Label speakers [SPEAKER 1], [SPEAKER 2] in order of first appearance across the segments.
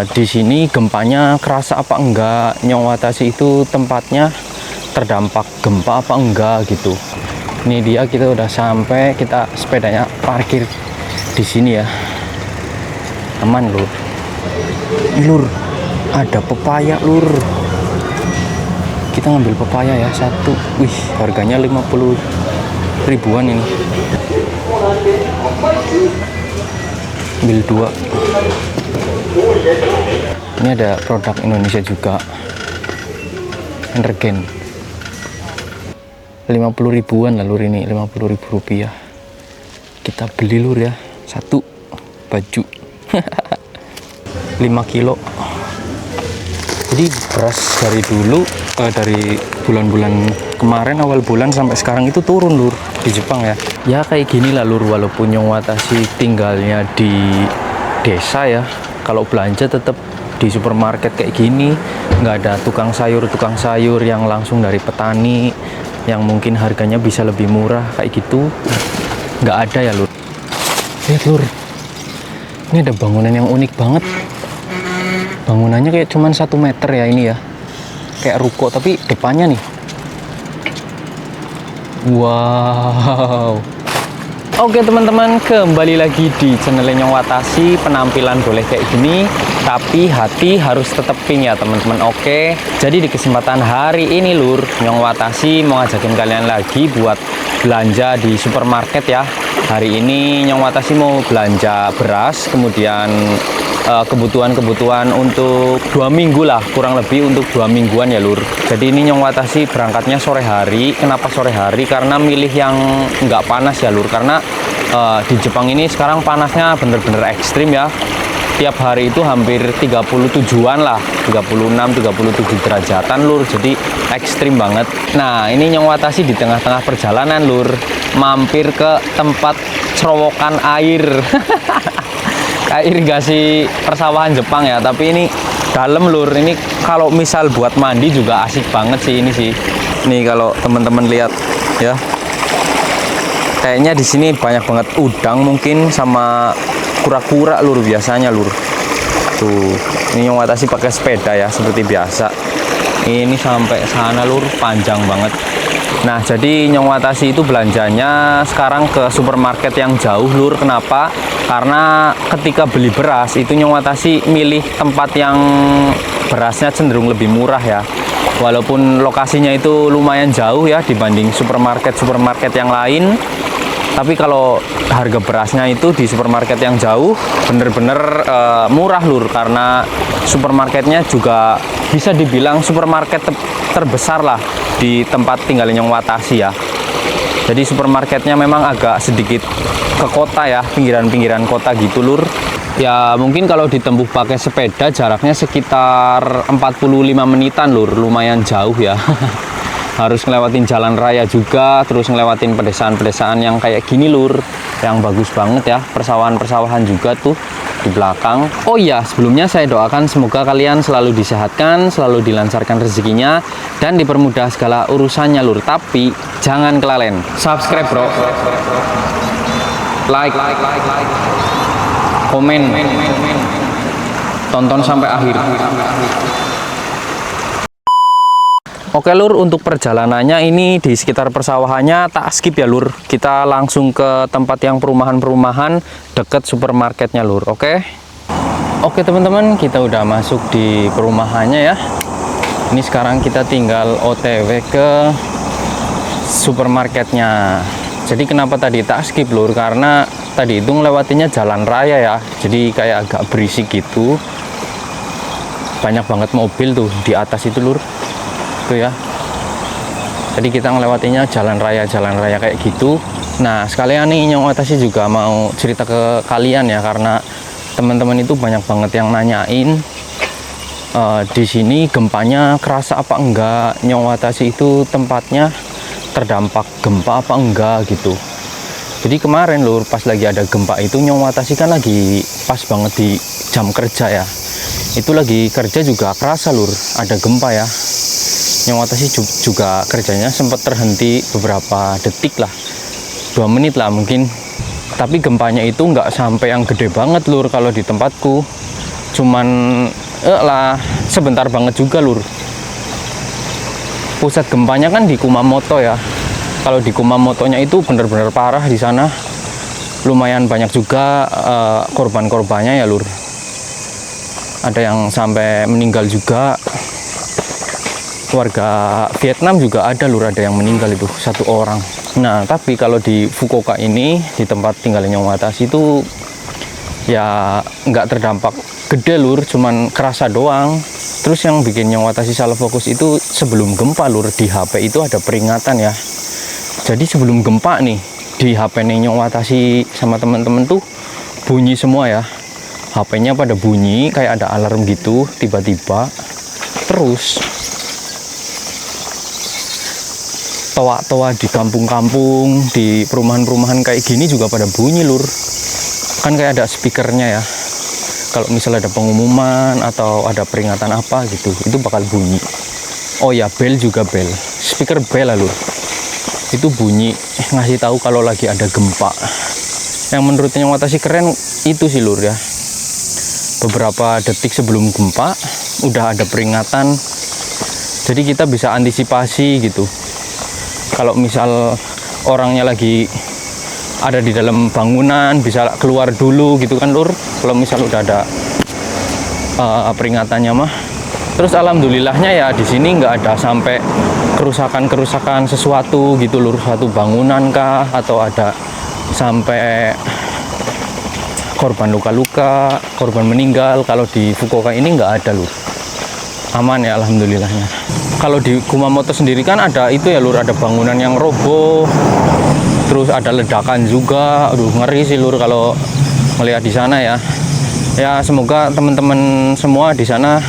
[SPEAKER 1] Di sini gempanya kerasa apa enggak, Nyongwatasi itu tempatnya terdampak gempa apa enggak gitu. Ini dia, kita udah sampai, kita sepedanya parkir di sini ya. Aman lur. Lur, ada pepaya lur. Kita ngambil pepaya ya satu. Wih, harganya 50 ribuan ini. Ambil dua. Ini ada produk Indonesia juga, Energen. 50 ribuan lah lur ini, 50 ribu rupiah. Kita beli lur ya, satu baju 5 kilo. Jadi beras dari dulu, dari bulan-bulan kemarin, awal bulan sampai sekarang itu turun lur di Jepang ya. Ya kayak gini lah lur, walaupun Nyongwatasi tinggalnya di desa ya, kalau belanja tetap di supermarket kayak gini. Nggak ada tukang sayur yang langsung dari petani, yang mungkin harganya bisa lebih murah kayak gitu. Nggak ada ya lur. Lihat lur, ini ada bangunan yang unik banget. Bangunannya kayak cuman 1 meter ya ini ya, kayak ruko tapi depannya nih, wow. Oke teman-teman, kembali lagi di channel Nyongwatasi. Penampilan boleh kayak gini, tapi hati harus tetap pink ya teman-teman. Oke, jadi di kesempatan hari ini lur, Nyongwatasi mau ngajakin kalian lagi buat belanja di supermarket ya. Hari ini Nyongwatasi mau belanja beras, kemudian kebutuhan-kebutuhan untuk 2 minggu lah, kurang lebih untuk 2 mingguan ya lur. Jadi ini Nyongwatasi berangkatnya sore hari. Kenapa sore hari? Karena milih yang nggak panas ya lur, karena di Jepang ini sekarang panasnya bener-bener ekstrim ya. Tiap hari itu hampir 37-an lah, 36-37 derajatan lur, jadi ekstrim banget. Nah ini Nyongwatasi di tengah-tengah perjalanan lur, mampir ke tempat cerowokan air. Kayak irigasi persawahan Jepang ya, tapi ini dalam lur. Ini kalau misal buat mandi juga asik banget sih ini sih. Nih kalau teman-teman lihat ya, kayaknya di sini banyak banget udang mungkin sama kura-kura lur biasanya lur. Tuh, ini Nyongwatasi pakai sepeda ya seperti biasa. Ini sampai sana lur, panjang banget. Nah jadi Nyongwatasi itu belanjanya sekarang ke supermarket yang jauh lur. Kenapa? Karena ketika beli beras itu Nyongwatasi milih tempat yang berasnya cenderung lebih murah ya. Walaupun lokasinya itu lumayan jauh ya dibanding supermarket yang lain, tapi kalau harga berasnya itu di supermarket yang jauh bener-bener murah lur, karena supermarketnya juga bisa dibilang supermarket terbesar lah di tempat tinggal Nyongwatasi ya. Jadi supermarketnya memang agak sedikit ke kota ya, pinggiran-pinggiran kota gitu lur. Ya mungkin kalau ditempuh pakai sepeda jaraknya sekitar 45 menitan lur, lumayan jauh ya. Harus ngelewatin jalan raya juga, terus ngelewatin pedesaan-pedesaan yang kayak gini lur, yang bagus banget ya, persawahan-persawahan juga tuh di belakang. Oh iya, sebelumnya saya doakan semoga kalian selalu disehatkan, selalu dilancarkan rezekinya, dan dipermudah segala urusannya lur. Tapi jangan kelalen subscribe bro, like, komen, tonton sampai akhir. Oke lur, untuk perjalanannya ini di sekitar persawahannya tak skip ya lur. Kita langsung ke tempat yang perumahan-perumahan deket supermarketnya lur. Oke teman-teman, kita udah masuk di perumahannya ya. Ini sekarang kita tinggal OTW ke supermarketnya. Jadi kenapa tadi tak skip lur, karena tadi itu ngelewatinya jalan raya ya, jadi kayak agak berisik gitu. Banyak banget mobil tuh di atas itu lur, tuh ya. Jadi kita ngelewatinya jalan raya kayak gitu. Nah sekalian nih Nyongwatasi juga mau cerita ke kalian ya, karena teman-teman itu banyak banget yang nanyain di sini gempanya kerasa apa enggak, Nyongwatasi itu tempatnya terdampak gempa apa enggak gitu. Jadi kemarin lur pas lagi ada gempa itu Nyongwatasi kan lagi pas banget di jam kerja ya, itu lagi kerja juga kerasa lur ada gempa ya. Nyongwatasi juga kerjanya sempat terhenti beberapa detik lah, 2 menit lah mungkin. Tapi gempanya itu nggak sampai yang gede banget lur kalau di tempatku, cuman lah sebentar banget juga lur. Pusat gempanya kan di Kumamoto ya. Kalau di Kumamotonya itu benar-benar parah di sana. Lumayan banyak juga korban-korbannya ya lur. Ada yang sampai meninggal juga. Warga Vietnam juga ada lur, ada yang meninggal itu 1 orang. Nah tapi kalau di Fukuoka ini, di tempat tinggalnya Watashi itu ya nggak terdampak gede lur, cuman kerasa doang. Terus yang bikin Watashi salah fokus itu sebelum gempa lur, di HP itu ada peringatan ya. Jadi sebelum gempa nih, di HP-nya Watashi sama temen-temen tuh bunyi semua ya. HP-nya pada bunyi kayak ada alarm gitu tiba-tiba. Terus toa-toa di kampung-kampung, di perumahan-perumahan kayak gini juga pada bunyi lur. Kan kayak ada speakernya ya. Kalau misalnya ada pengumuman atau ada peringatan apa gitu, itu bakal bunyi. Oh ya, bel juga bel. Speaker bel lah lur. Itu bunyi ngasih tahu kalau lagi ada gempa. Yang menurutnya Watashi keren itu sih lur ya. Beberapa detik sebelum gempa udah ada peringatan. Jadi kita bisa antisipasi gitu. Kalau misal orangnya lagi ada di dalam bangunan, bisa keluar dulu gitu kan lur. Kalau misal udah ada peringatannya mah. Terus alhamdulillahnya ya di sini nggak ada sampai kerusakan sesuatu gitu lur, satu bangunan kah, atau ada sampai korban luka-luka, korban meninggal. Kalau di Fukuoka ini nggak ada lur, aman ya alhamdulillahnya. Kalau di Kumamoto sendiri kan ada itu ya lur, ada bangunan yang roboh, terus ada ledakan juga. Aduh ngeri sih lur kalau melihat di sana ya. Ya semoga teman-teman semua di sana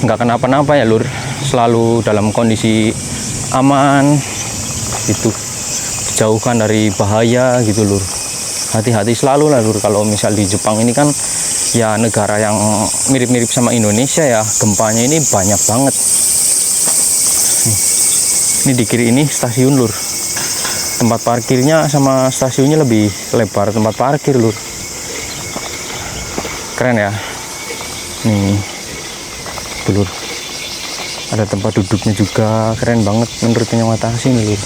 [SPEAKER 1] nggak kenapa-napa ya lur, selalu dalam kondisi aman gitu, dijauhkan dari bahaya gitu lur. Hati-hati selalu lah lur. Kalau misal di Jepang ini kan ya negara yang mirip-mirip sama Indonesia ya, gempanya ini banyak banget. Ini di kiri ini stasiun lur, tempat parkirnya sama stasiunnya lebih lebar tempat parkir lur. Keren ya nih lur, ada tempat duduknya juga, keren banget menurutnya Watashi nih lur.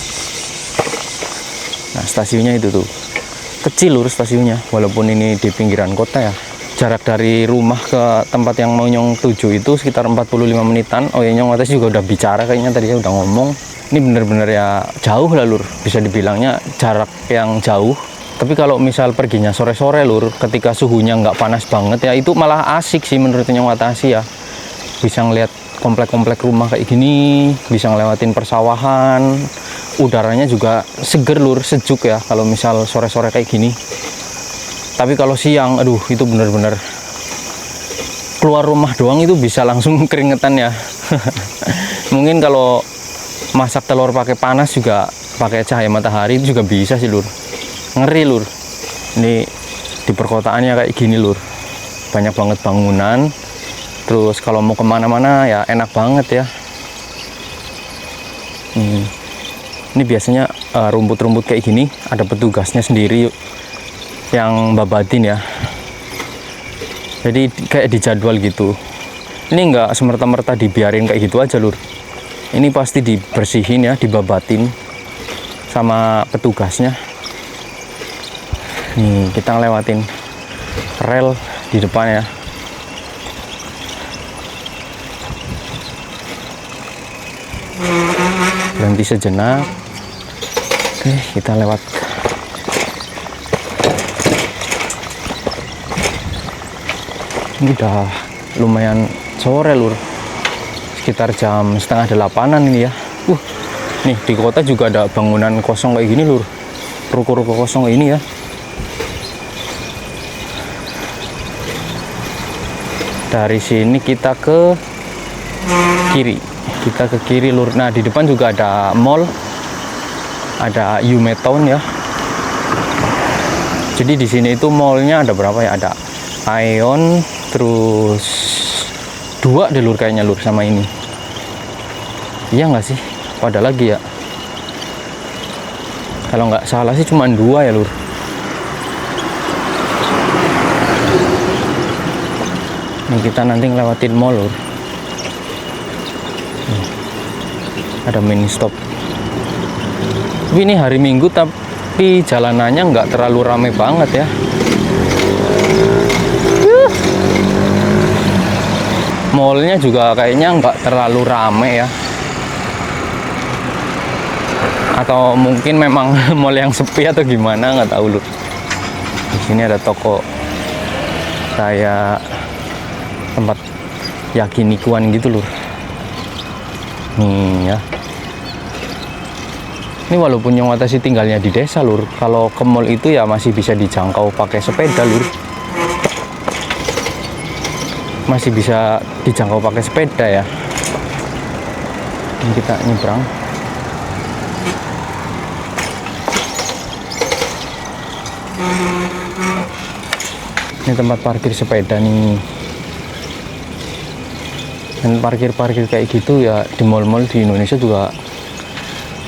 [SPEAKER 1] Nah stasiunnya itu tuh kecil lur stasiunnya, walaupun ini di pinggiran kota ya. Jarak dari rumah ke tempat yang mau Nyong tuju itu sekitar 45 menitan. Oh ya, Nyong Watashi juga udah bicara kayaknya tadi, saya udah ngomong. Ini bener-bener ya jauh lah lur, bisa dibilangnya jarak yang jauh. Tapi kalau misal perginya sore-sore lur, ketika suhunya nggak panas banget ya, itu malah asik sih menurut Nyong Watashi ya. Bisa ngeliat komplek-komplek rumah kayak gini, bisa ngelewatin persawahan. Udaranya juga seger lur, sejuk ya kalau misal sore-sore kayak gini. Tapi kalau siang, aduh itu bener-bener keluar rumah doang itu bisa langsung keringetan ya. Mungkin kalau masak telur pakai panas juga pakai cahaya matahari itu juga bisa sih lur. Ngeri lur. Ini di perkotaannya kayak gini lur, banyak banget bangunan. Terus kalau mau kemana-mana ya enak banget ya. Ini biasanya rumput-rumput kayak gini ada petugasnya sendiri yang babatin ya. Jadi kayak dijadwal gitu. Ini nggak semerta-merta dibiarin kayak gitu aja lur. Ini pasti dibersihin ya, dibabatin sama petugasnya. Nih kita ngelewatin rel di depan ya. Berhenti sejenak. Oke, kita lewat. Ini udah lumayan sore lur, sekitar jam setengah 8-an ini ya. Nih di kota juga ada bangunan kosong kayak gini lur, ruko-ruko kosong kayak ini ya. Dari sini kita ke kiri lur. Nah di depan juga ada mall, ada Yume Town ya. Jadi di sini itu mallnya ada berapa ya, ada Aeon, terus 2 deh lur kayaknya lur sama ini. Iya nggak sih? Pada lagi ya. Kalau nggak salah sih cuma 2 ya lur. Ini kita nanti ngelewatin mall lur. Ada mini stop. Tapi ini hari Minggu tapi jalanannya nggak terlalu rame banget ya. Mallnya juga kayaknya nggak terlalu rame ya. Atau mungkin memang mall yang sepi atau gimana, nggak tahu lur. Di sini ada toko kayak tempat yakinikuan gitu lur. Nih ya. Ini walaupun Nyong Watashi tinggalnya di desa lur, kalau ke mall itu ya masih bisa dijangkau pakai sepeda lur. Masih bisa dijangkau pakai sepeda ya. Ini kita nyebrang. Ini tempat parkir sepeda nih. Dan parkir-parkir kayak gitu ya di mall-mall di Indonesia juga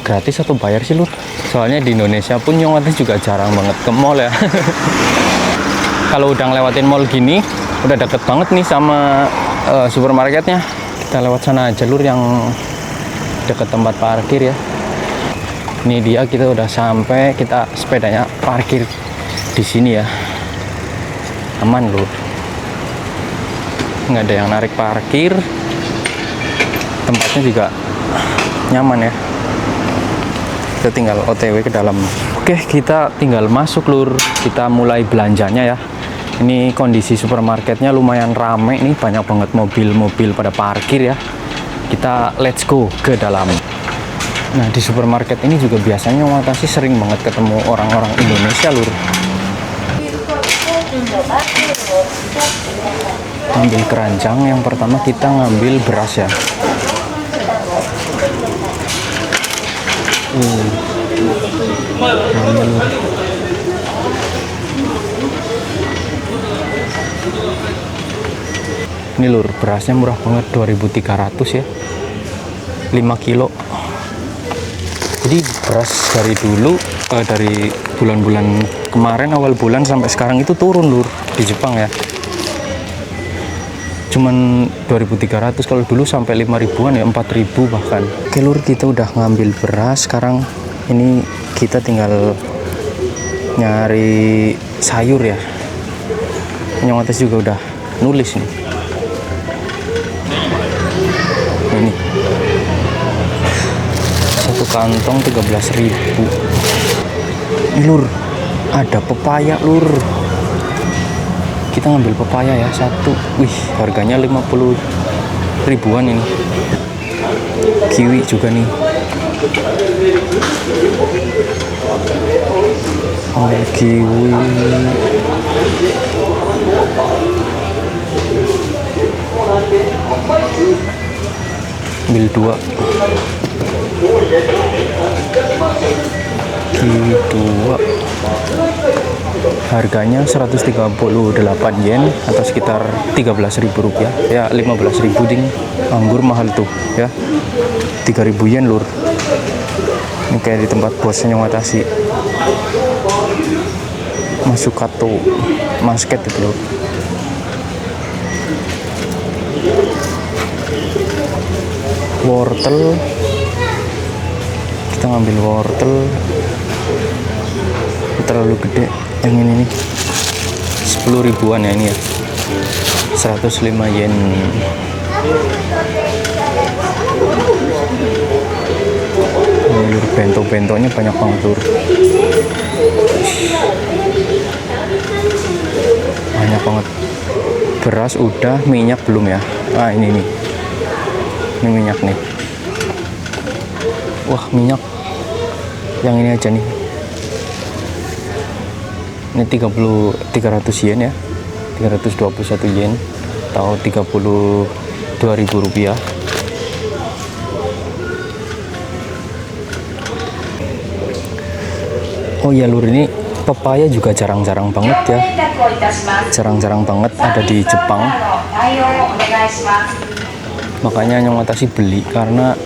[SPEAKER 1] gratis atau bayar sih lur? Soalnya di Indonesia pun Nyong Watashi juga jarang banget ke mall ya. Kalau udah ngelewatin mall gini, udah deket banget nih sama supermarketnya. Kita lewat sana aja lur, yang deket tempat parkir ya. Ini dia, kita udah sampai, kita sepedanya parkir di sini ya. Aman lur. Nggak ada yang narik parkir. Tempatnya juga nyaman ya. Kita tinggal OTW ke dalam. Oke, kita tinggal masuk lur. Kita mulai belanjanya ya. Ini kondisi supermarketnya lumayan rame nih, banyak banget mobil-mobil pada parkir ya. Kita let's go ke dalam. Nah, di supermarket ini juga biasanya Nyong Watashi sering banget ketemu orang-orang Indonesia lur. Ambil keranjang, yang pertama kita ngambil beras ya. Ini lur, berasnya murah banget, 2.300 ya, 5 kilo. Jadi beras dari dulu, dari bulan-bulan kemarin, awal bulan sampai sekarang itu turun lur di Jepang ya. Cuman 2.300, kalau dulu sampai 5.000-an ya, 4.000 bahkan. Oke lur, kita udah ngambil beras. Sekarang ini kita tinggal nyari sayur ya. Nyong Watashi juga udah nulis nih. Ini satu kantong 13.000. Ini lur, ada pepaya lur. Kita ngambil pepaya ya, satu. Wih, harganya 50 ribuan ini. Kiwi juga nih. Ambil kiwi. Ambil 2. Kiwi 2. Harganya 138 yen atau sekitar 13.000 rupiah ya, 15.000 ding. Anggur mahal tuh ya, 3.000 yen lur. Ini kayak di tempat bosnya Nyong Watashi, masuk kato masket itu lur. Wortel, kita ngambil wortel, terlalu gede. Yang ini nih 10 ribuan ya ini ya, 105 yen. Ini lur, bento-bentonya banyak banget lur, banyak banget. Beras udah, minyak belum ya. Ah ini nih, ini minyak nih. Wah, minyak yang ini aja nih. Ini 300 yen ya, 321 yen atau 32.000 rupiah. Oh ya lur, ini pepaya juga jarang-jarang banget ya, jarang-jarang banget ada di Jepang. Makanya Nyong Watashi beli, karena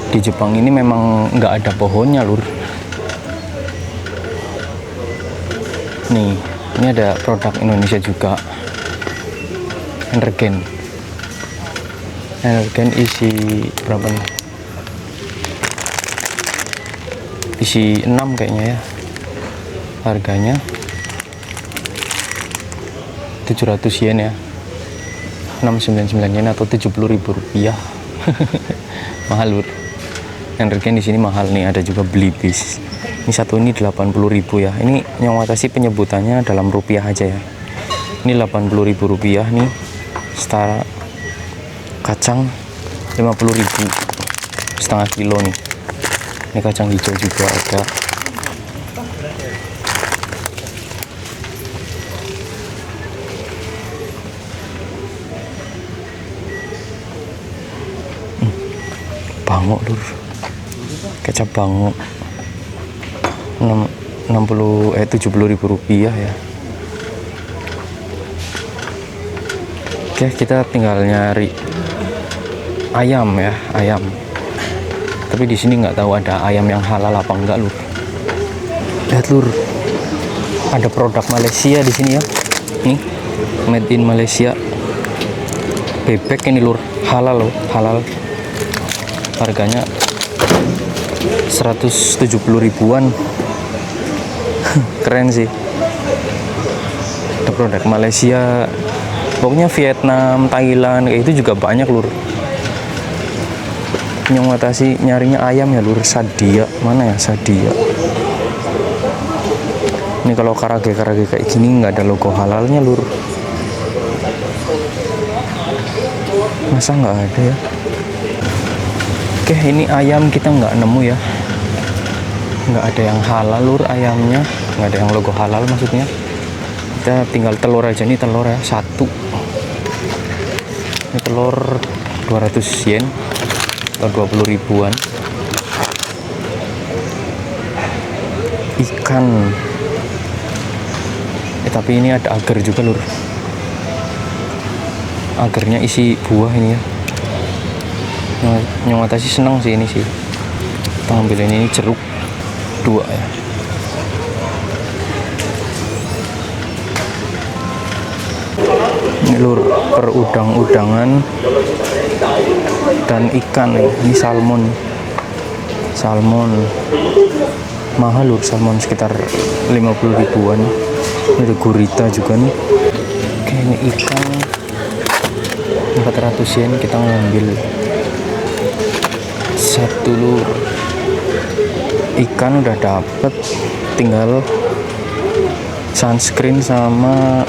[SPEAKER 1] di Jepang ini memang nggak ada pohonnya lur. Nih, ini ada produk Indonesia juga. Energen isi berapa nih? Isi 6 kayaknya ya. Harganya 700 yen ya, 699 yen atau 70.000 rupiah. Mahal lur. Energen di sini mahal nih. Ada juga Belibis. Ini satu ini 80.000 ya. Ini yang Watashi penyebutannya dalam rupiah aja ya. Ini 80.000 rupiah nih. Setara kacang 50.000 setengah kilo nih. Ini kacang hijau juga ada. Banguk lur, kecap banguk 70.000 rupiah ya. Oke, kita tinggal nyari ayam ya, ayam. Tapi di sini nggak tahu ada ayam yang halal apa enggak lur. Lihat lur, ada produk Malaysia di sini ya. Nih, made in Malaysia. Bebek ini lur, halal loh, halal. Harganya 170 ribuan. Keren sih. Ada produk Malaysia, pokoknya Vietnam, Thailand kayak itu juga banyak lur. Yang Watashi nyarinya ayam ya lur. Sadia, mana ya Sadia? Ini kalau karage kayak gini nggak ada logo halalnya lur. Masa nggak ada ya? Oke, ini ayam kita nggak nemu ya, nggak ada yang halal lur ayamnya, nggak ada yang logo halal maksudnya. Kita tinggal telur aja nih, telur ya satu. Ini telur 200 yen atau 20 ribuan. Ikan, tapi ini ada agar juga lur. Agarnya isi buah ini ya. Yang Watashi senang sih ini sih. Kita ambil ini jeruk 2 ya. Ini lur, perudang-udangan dan ikan nih. Ini salmon. Mahal lur, salmon sekitar 50 ribuan. Ini ada gurita juga nih. Oke, ini ikan 400 yen kita ngambil satu lur. Ikan udah dapet, tinggal sunscreen sama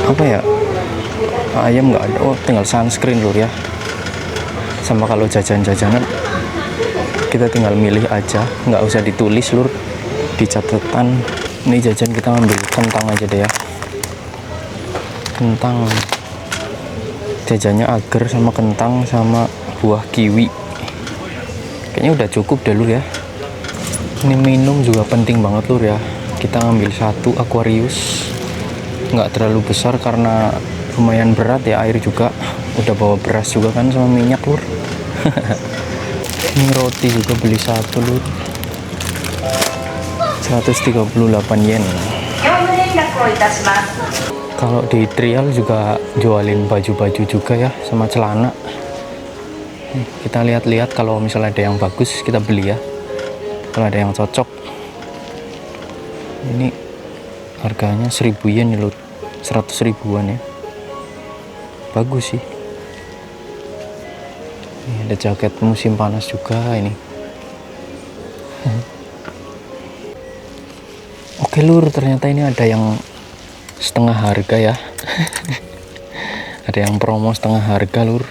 [SPEAKER 1] apa ya, ayam nggak ada. Oh, tinggal sunscreen lur ya. Sama kalau jajan-jajanan kita tinggal milih aja, nggak usah ditulis lur di catatan. Ini jajan kita ambil kentang aja deh ya. Kentang jajannya agar sama kentang sama buah kiwi. Kayaknya udah cukup deh lur ya. Ini minum juga penting banget lur ya. Kita ambil satu Aquarius, nggak terlalu besar karena lumayan berat ya, air juga. Udah bawa beras juga kan sama minyak lur. Ini roti juga beli satu lur, 138 yen. Kalau di trial juga jualin baju-baju juga ya, sama celana. Kita lihat-lihat, kalau misalnya ada yang bagus kita beli ya, kalau ada yang cocok. Ini harganya 1000 yen ya lur, 100 ribuan ya. Bagus sih. Ini ada jaket musim panas juga ini. Oke lur, ternyata ini ada yang setengah harga ya. Ada yang promo setengah harga lur.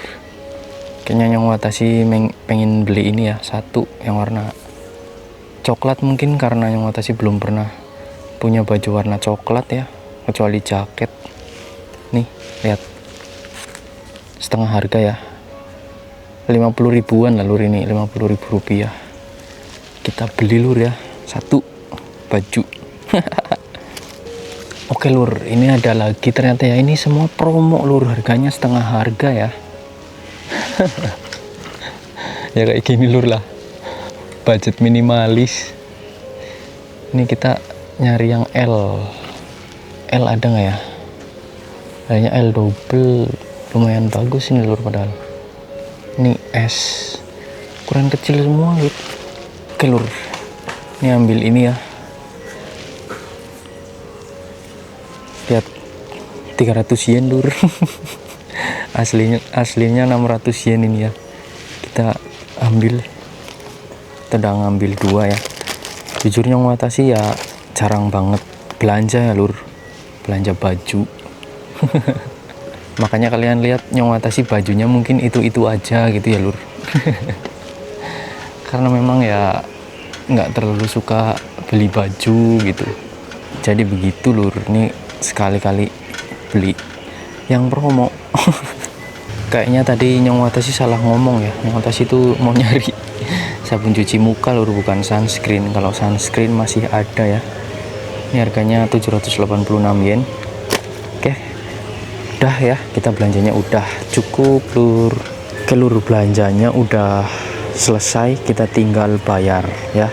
[SPEAKER 1] Kayaknya yang Watashi pengen beli ini ya, satu yang warna coklat, mungkin karena yang Watashi belum pernah punya baju warna coklat ya, kecuali jaket. Nih lihat, setengah harga ya, 50 ribuan lah lur. Ini 50.000 rupiah. Kita beli lur ya, satu baju. Oke lur, ini ada lagi ternyata ya, ini semua promo lur, harganya setengah harga ya. Ya kayak gini lur lah, budget minimalis. Ini kita nyari yang L ada nggak ya? kayaknya L double lumayan bagus ini lur, padahal ini S ukuran kecil semua lur. Oke lur, ini ambil ini ya, lihat 300 yen lur. aslinya 600 yen ini ya, kita ambil, kita udah ngambil 2 ya. Jujur Nyong Watashi ya jarang banget belanja ya lur, belanja baju. Makanya kalian lihat Nyong Watashi bajunya mungkin itu aja gitu ya lur. Karena memang ya nggak terlalu suka beli baju gitu, jadi begitu lur. Ini sekali-kali beli yang promo. Kayaknya tadi Nyong Watashi salah ngomong ya. Nyong Watashi itu mau nyari sabun cuci muka lur, bukan sunscreen. Kalau sunscreen masih ada ya. Ini harganya 786 yen. Oke, udah ya, kita belanjanya udah cukup lur. Oke lur, belanjanya udah selesai, kita tinggal bayar ya.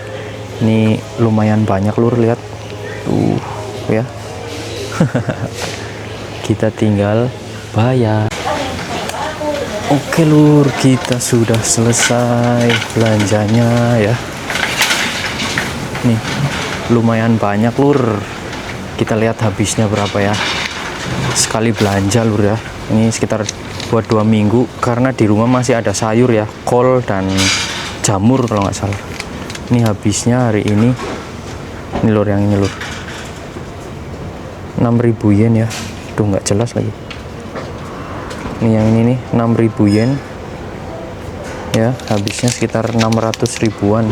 [SPEAKER 1] Ini lumayan banyak lur, lihat tuh ya. Kita tinggal bayar. Oke lur, kita sudah selesai belanjanya ya. Nih lumayan banyak lur, kita lihat habisnya berapa ya sekali belanja lur ya. Ini sekitar buat 2 minggu, karena di rumah masih ada sayur ya, kol dan jamur kalau nggak salah. Ini habisnya hari ini lur, yang ini lur 6.000 yen ya. Tuh nggak jelas lagi. Ini yang ini nih 6.000 yen ya, habisnya sekitar 600 ribuan,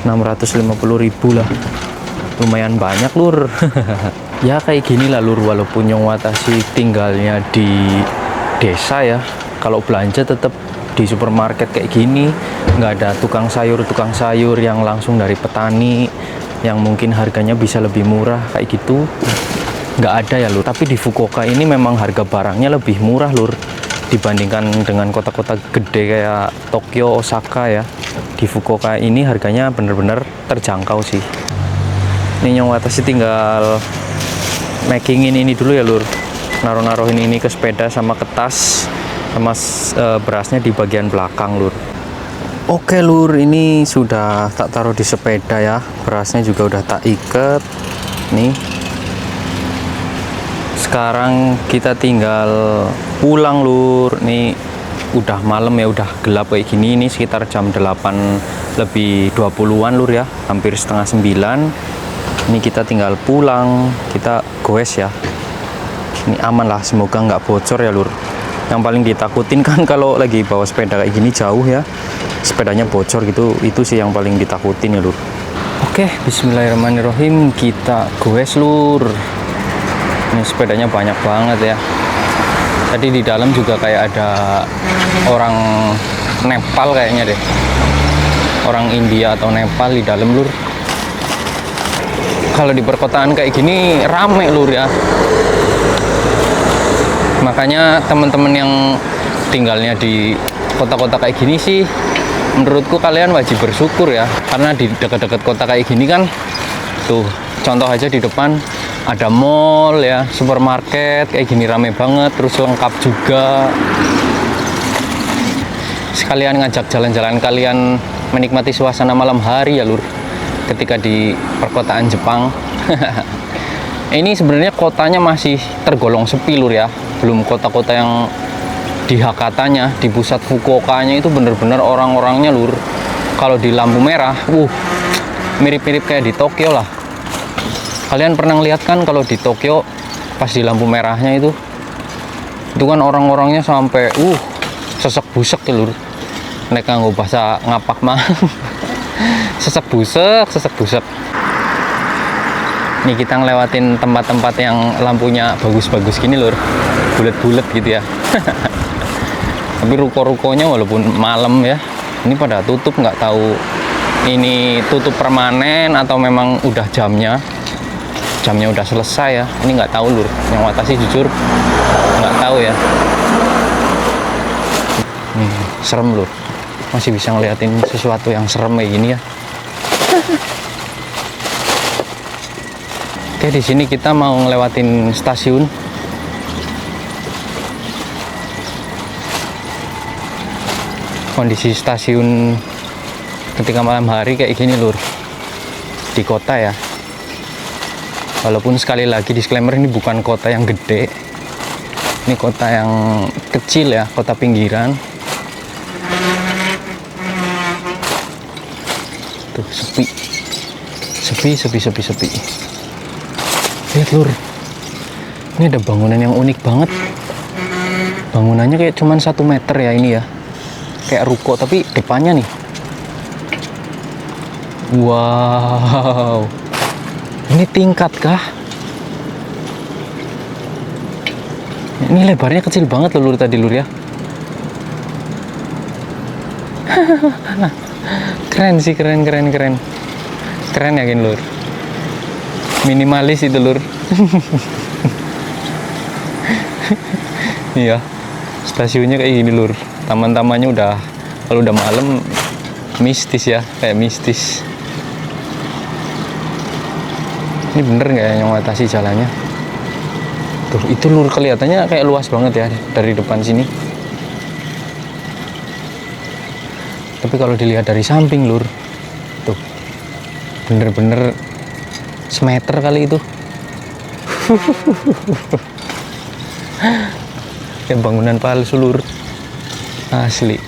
[SPEAKER 1] 650.000 lah. Lumayan banyak lur. Ya kayak gini lah lur, walaupun Nyong Watashi tinggalnya di desa ya, kalau belanja tetap di supermarket kayak gini. Nggak ada tukang sayur yang langsung dari petani, yang mungkin harganya bisa lebih murah kayak gitu, nggak ada ya lur. Tapi di Fukuoka ini memang harga barangnya lebih murah lur, dibandingkan dengan kota-kota gede kayak Tokyo, Osaka ya. Di Fukuoka ini harganya bener-bener terjangkau sih. Ini Nyong Watashi tinggal makingin ini dulu ya lur, naruh-naruhin ini ke sepeda sama ke tas, sama berasnya di bagian belakang lur. Oke lur, ini sudah tak taruh di sepeda ya, berasnya juga udah tak ikat nih. Sekarang kita tinggal pulang lur. Nih udah malam ya, udah gelap kayak gini. Ini sekitar jam 8 lebih 20-an lur ya, hampir setengah 9. Ini kita tinggal pulang, kita goes ya. Ini aman lah, semoga nggak bocor ya lur. Yang paling ditakutin kan kalau lagi bawa sepeda kayak gini jauh ya, sepedanya bocor gitu, itu sih yang paling ditakutin ya lur. Oke, bismillahirrahmanirrahim, kita goes lur. Ini sepedanya banyak banget ya. Tadi di dalam juga kayak ada orang Nepal kayaknya deh, orang India atau Nepal di dalam lur. Kalau di perkotaan kayak gini rame lur ya. Makanya teman-teman yang tinggalnya di kota-kota kayak gini sih, menurutku kalian wajib bersyukur ya, karena di dekat-dekat kota kayak gini kan, tuh contoh aja di depan ada mall ya, supermarket kayak gini rame banget, terus lengkap juga. Sekalian ngajak jalan-jalan kalian menikmati suasana malam hari ya lur, ketika di perkotaan Jepang. Ini sebenarnya kotanya masih tergolong sepi lur ya, belum kota-kota yang di Hakatanya, di pusat Fukuokanya itu bener-bener orang-orangnya lur. Kalau di lampu merah, mirip-mirip kayak di Tokyo lah. Kalian pernah lihat kan kalau di Tokyo pas di lampu merahnya itu kan orang-orangnya sampai sesek busek ya lur. Mereka nggak bahasa ngapak mah. sesek busek. Nih kita ngelewatin tempat-tempat yang lampunya bagus-bagus gini lur, bulet-bulet gitu ya. Tapi ruko-rukonya walaupun malam ya, ini pada tutup, nggak tahu ini tutup permanen atau memang udah jamnya udah selesai ya. Ini nggak tahu lur, yang Watashi jujur nggak tahu ya. Serem lur, masih bisa ngeliatin sesuatu yang serem kayak gini ya. Oke, di sini kita mau ngelewatin stasiun. kondisi stasiun ketika malam hari kayak gini lur, di kota ya. Walaupun sekali lagi disclaimer, ini bukan kota yang gede, ini kota yang kecil ya, kota pinggiran. Tuh sepi. Lihat lur, ini ada bangunan yang unik banget. Bangunannya kayak cuman 1 meter ya ini ya, kayak ruko tapi depannya nih. Wow, ini tingkat kah? Ini lebarnya kecil banget loh lur tadi lur ya. Keren sih, keren yakin lur. Minimalis itu lur. Iya, stasiunnya kayak gini lur. Taman-tamannya udah, kalau udah malam mistis ya, kayak mistis. Ini bener nggak ya yang watasi jalannya? Tuh itu lur, kelihatannya kayak luas banget ya dari depan sini. Tapi kalau dilihat dari samping lur, tuh bener-bener semeter kali itu. Kayak bangunan palsu lur, asli.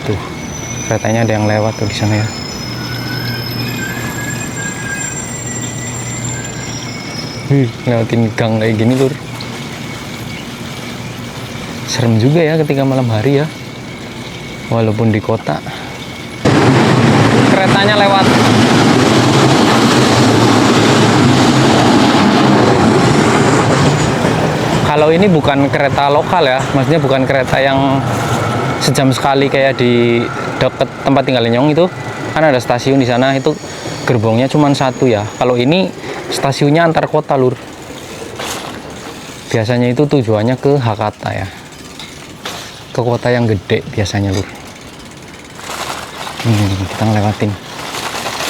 [SPEAKER 1] Tuh keretanya ada yang lewat tuh di sana ya. Lewatin gang kayak gini lur, serem juga ya ketika malam hari ya, walaupun di kota. Keretanya lewat. Kalau ini bukan kereta lokal ya, maksudnya bukan kereta yang sejam sekali kayak di deket tempat tinggalnya Nyong itu, kan ada stasiun di sana, itu gerbongnya cuma 1 ya. Kalau ini stasiunnya antar kota lur. Biasanya itu tujuannya ke Hakata ya, ke kota yang gede biasanya lur. Kita ngelewatin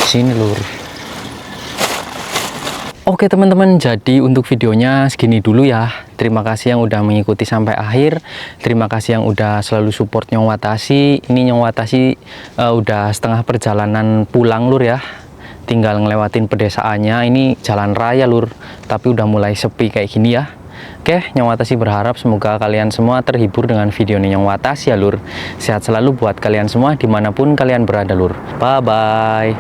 [SPEAKER 1] sini lur. Oke teman-teman, jadi untuk videonya segini dulu ya. Terima kasih yang udah mengikuti sampai akhir. Terima kasih yang udah selalu support Nyong Watashi. Ini Nyong Watashi udah setengah perjalanan pulang lur ya. Tinggal ngelewatin pedesaannya. Ini jalan raya lur, tapi udah mulai sepi kayak gini ya. Oke, Nyong Watashi berharap semoga kalian semua terhibur dengan video ini Nyong Watashi ya lur. Sehat selalu buat kalian semua dimanapun kalian berada lur. Bye bye.